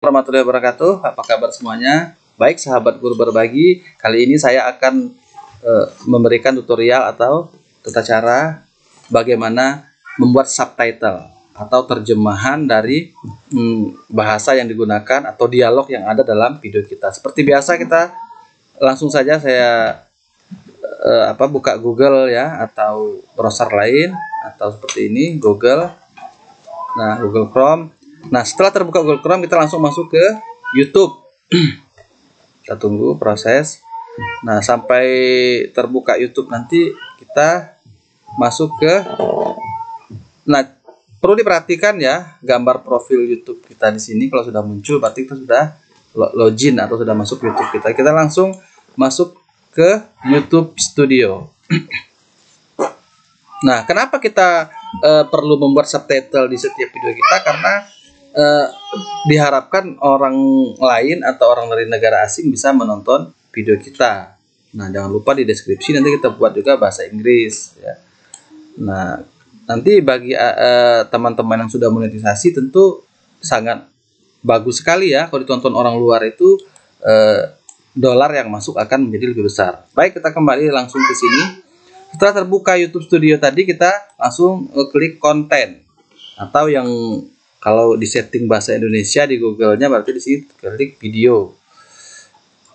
Warahmatullahi wabarakatuh. Apa kabar semuanya? Baik, sahabat guru berbagi. Kali ini saya akan memberikan tutorial atau tata cara bagaimana membuat subtitle atau terjemahan dari bahasa yang digunakan atau dialog yang ada dalam video kita. Seperti biasa, kita langsung saja saya buka Google ya, atau browser lain, atau seperti ini Google. Nah, Google Chrome. Nah, setelah terbuka Google Chrome, kita langsung masuk ke YouTube. Kita tunggu proses. Nah, sampai terbuka YouTube nanti kita masuk ke. Nah, perlu diperhatikan ya, gambar profil YouTube kita di sini kalau sudah muncul berarti kita sudah login atau sudah masuk YouTube kita. Kita langsung masuk ke YouTube Studio. Nah, kenapa kita perlu membuat subtitle di setiap video kita? Karena diharapkan orang lain atau orang dari negara asing bisa menonton video kita. Nah, jangan lupa di deskripsi nanti kita buat juga bahasa Inggris ya. Nah, nanti bagi teman-teman yang sudah monetisasi tentu sangat bagus sekali ya kalau ditonton orang luar, itu dolar yang masuk akan menjadi lebih besar. Baik, kita kembali langsung ke sini. Setelah terbuka YouTube Studio tadi, kita langsung klik konten, atau yang kalau di setting bahasa Indonesia di Google-nya berarti di sini klik video.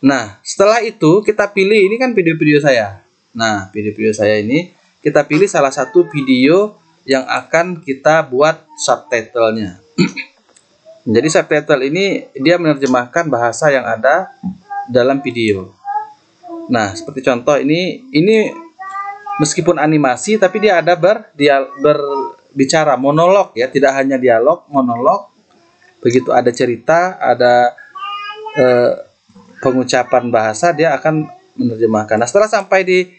Nah, setelah itu kita pilih, ini kan video-video saya. Nah, video-video saya ini kita pilih salah satu video yang akan kita buat subtitlenya. Jadi subtitle ini dia menerjemahkan bahasa yang ada dalam video. Nah, seperti contoh ini meskipun animasi tapi dia ada berbicara, monolog ya, tidak hanya dialog, monolog. Begitu ada cerita, ada pengucapan bahasa, dia akan menerjemahkan. Nah, setelah sampai di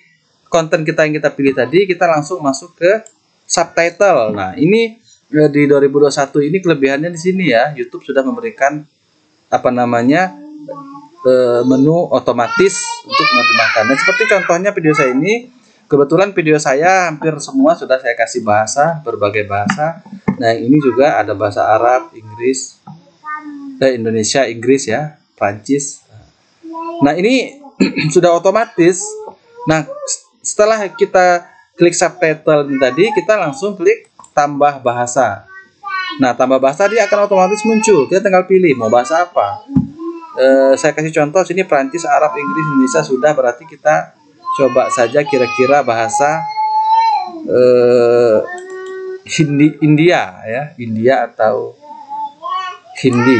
konten kita yang kita pilih tadi, kita langsung masuk ke subtitle. Nah, ini di 2021 ini kelebihannya di sini ya, YouTube sudah memberikan menu otomatis untuk menerjemahkan. Nah, seperti contohnya video saya ini, kebetulan video saya hampir semua sudah saya kasih bahasa, berbagai bahasa. Nah, ini juga ada bahasa Arab, Inggris, Indonesia, Inggris ya, Prancis. Nah, ini sudah otomatis. Nah, setelah kita klik subtitle tadi, kita langsung klik tambah bahasa. Nah, tambah bahasa dia akan otomatis muncul. Kita tinggal pilih mau bahasa apa. Saya kasih contoh sini Prancis, Arab, Inggris, Indonesia sudah, berarti kita coba saja kira-kira bahasa India ya, India atau Hindi.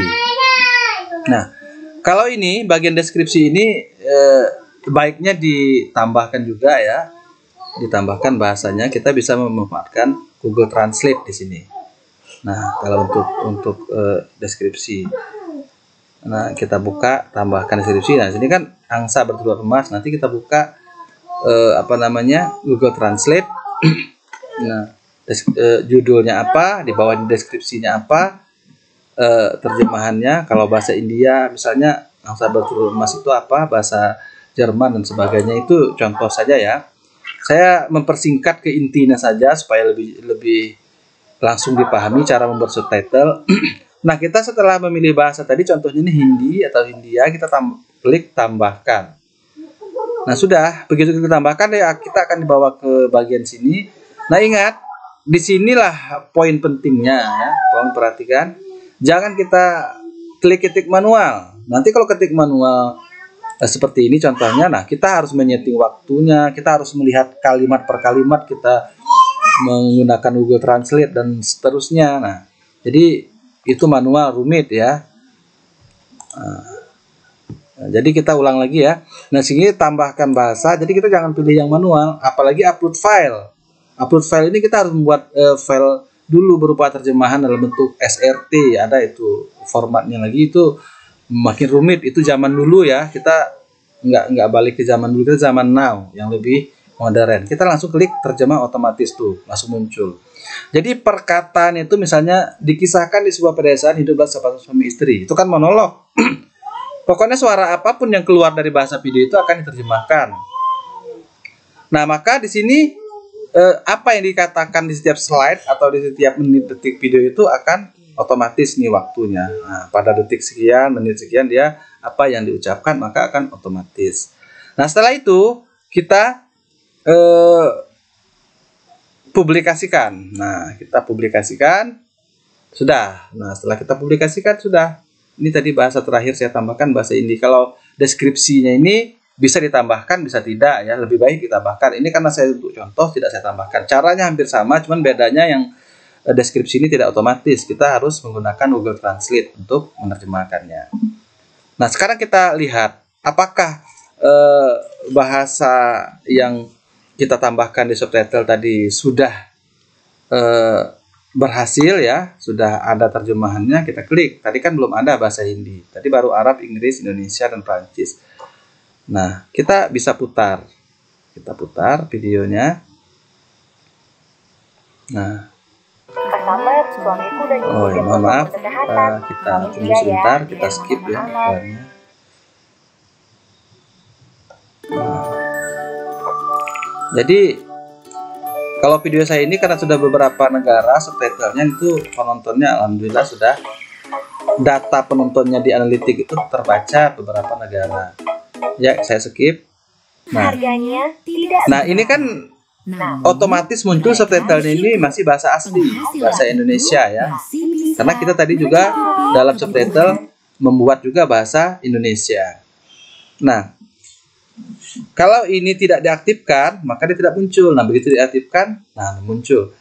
Nah, kalau ini bagian deskripsi ini baiknya ditambahkan juga ya, ditambahkan bahasanya. Kita bisa memanfaatkan Google Translate di sini. Nah, kalau untuk deskripsi, nah kita buka, tambahkan deskripsi. Nah, sini kan angsa bertelur emas. Nanti kita buka Google Translate. Nah, judulnya apa, di bawah deskripsinya apa, terjemahannya. Kalau bahasa India misalnya angsa bertelur emas itu apa, bahasa Jerman dan sebagainya, itu contoh saja ya. Saya mempersingkat ke intinya saja supaya lebih langsung dipahami cara membuat subtitle. Nah, kita setelah memilih bahasa tadi, contohnya ini Hindi atau Hindia, kita klik tambahkan. Nah, sudah begitu kita tambahkan ya, kita akan dibawa ke bagian sini. Nah, ingat, disinilah poin pentingnya ya. Tolong perhatikan, jangan kita klik ketik manual. Nanti kalau ketik manual seperti ini contohnya, nah kita harus menyeting waktunya, kita harus melihat kalimat per kalimat, kita menggunakan Google Translate dan seterusnya. Nah, jadi itu manual, rumit ya. Jadi kita ulang lagi ya. Nah, sini tambahkan bahasa. Jadi kita jangan pilih yang manual, apalagi upload file. Upload file ini kita harus membuat file dulu berupa terjemahan dalam bentuk SRT. Ada itu formatnya lagi, itu makin rumit. Itu zaman dulu ya. Kita nggak balik ke zaman dulu, kita zaman now yang lebih modern. Kita langsung klik terjemah otomatis, tuh langsung muncul. Jadi perkataan itu misalnya, dikisahkan di sebuah pedesaan hiduplah sepasang suami istri. Itu kan monolog. Pokoknya suara apapun yang keluar dari bahasa video itu akan diterjemahkan. Nah, maka di sini apa yang dikatakan di setiap slide atau di setiap menit detik video itu akan otomatis nih waktunya. Nah, pada detik sekian, menit sekian dia apa yang diucapkan maka akan otomatis. Nah, setelah itu kita publikasikan. Nah, kita publikasikan sudah. Nah, setelah kita publikasikan sudah. Ini tadi bahasa terakhir saya tambahkan bahasa Hindi. Kalau deskripsinya ini bisa ditambahkan, bisa tidak ya. Lebih baik ditambahkan. Ini karena saya untuk contoh tidak saya tambahkan. Caranya hampir sama, cuman bedanya yang deskripsi ini tidak otomatis. Kita harus menggunakan Google Translate untuk menerjemahkannya. Nah, sekarang kita lihat apakah bahasa yang kita tambahkan di subtitle tadi sudah berhasil ya, sudah ada terjemahannya. Kita klik. Tadi kan belum ada bahasa Hindi. Tadi baru Arab, Inggris, Indonesia, dan Prancis. Nah, kita bisa putar. Kita putar videonya. Nah, oh ya, mohon maaf, kita tunggu sebentar, kita skip ya iklannya. Nah, jadi kalau video saya ini karena sudah beberapa negara subtitlenya itu penontonnya alhamdulillah sudah, data penontonnya di analitik itu terbaca beberapa negara. Ya, saya skip. Nah, ini kan otomatis muncul subtitle ini masih bahasa asli, bahasa Indonesia ya. Karena kita tadi juga dalam subtitle membuat juga bahasa Indonesia. Nah, kalau ini tidak diaktifkan, maka dia tidak muncul. Nah, begitu diaktifkan, nah muncul.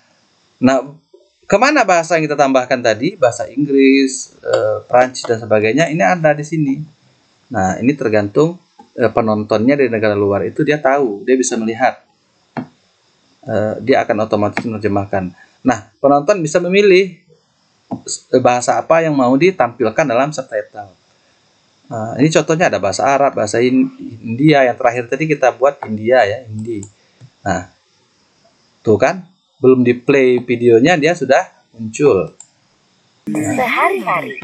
Nah, kemana bahasa yang kita tambahkan tadi? Bahasa Inggris, Prancis dan sebagainya, ini ada di sini. Nah, ini tergantung penontonnya dari negara luar itu dia tahu, dia bisa melihat. Dia akan otomatis menerjemahkan. Nah, penonton bisa memilih bahasa apa yang mau ditampilkan dalam subtitle. Ini contohnya ada bahasa Arab, bahasa India. Yang terakhir tadi kita buat India ya, Hindi. Nah, tuh kan, belum di play videonya dia sudah muncul. Sehari-hari.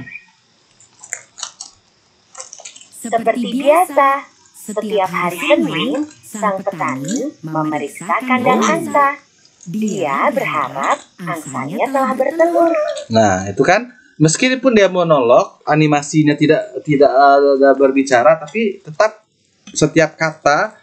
Seperti biasa, setiap hari Senin, sang petani memeriksa kandang angsa. Dia berharap angsanya telah bertelur. Nah, itu kan, meskipun dia monolog, animasinya tidak ada berbicara, tapi tetap setiap kata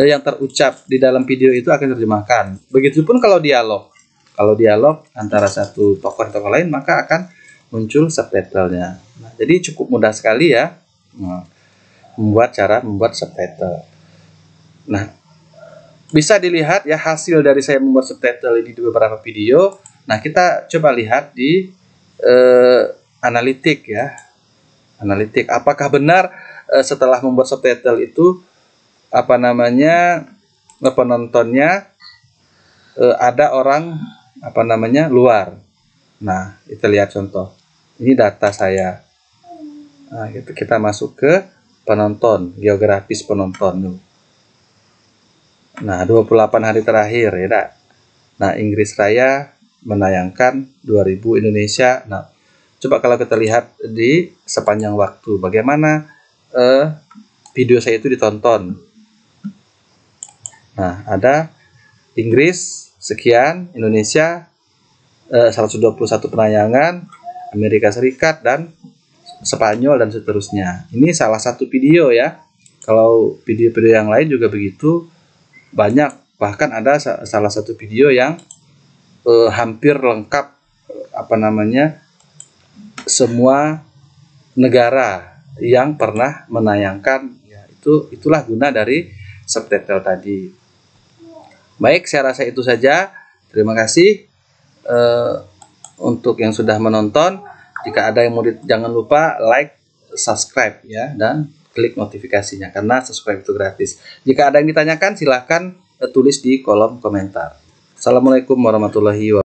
yang terucap di dalam video itu akan diterjemahkan. Begitupun kalau dialog. Kalau dialog antara satu tokoh lain, maka akan muncul subtitlenya. Nah, jadi cukup mudah sekali ya membuat subtitle. Nah, bisa dilihat ya hasil dari saya membuat subtitle ini di beberapa video. Nah, kita coba lihat di analitik ya. Analitik, apakah benar setelah membuat subtitle itu penontonnya ada orang luar. Nah, kita lihat contoh. Ini data saya. Nah, gitu. Kita masuk ke penonton, geografis penonton. Nah, 28 hari terakhir ya. Nah, Inggris Raya menayangkan 2000 Indonesia. Nah, coba kalau kita lihat di sepanjang waktu bagaimana video saya itu ditonton. Nah, ada Inggris sekian, Indonesia 121 penayangan, Amerika Serikat dan Spanyol dan seterusnya. Ini salah satu video ya. Kalau video-video yang lain juga begitu banyak. Bahkan ada salah satu video yang hampir lengkap semua negara yang pernah menayangkan ya, itulah guna dari subtitle tadi. Baik, saya rasa itu saja. Terima kasih untuk yang sudah menonton. Jika ada yang mau jangan lupa like, subscribe ya, dan klik notifikasinya karena subscribe itu gratis. Jika ada yang ditanyakan silahkan tulis di kolom komentar. Assalamualaikum warahmatullahi wabarakatuh.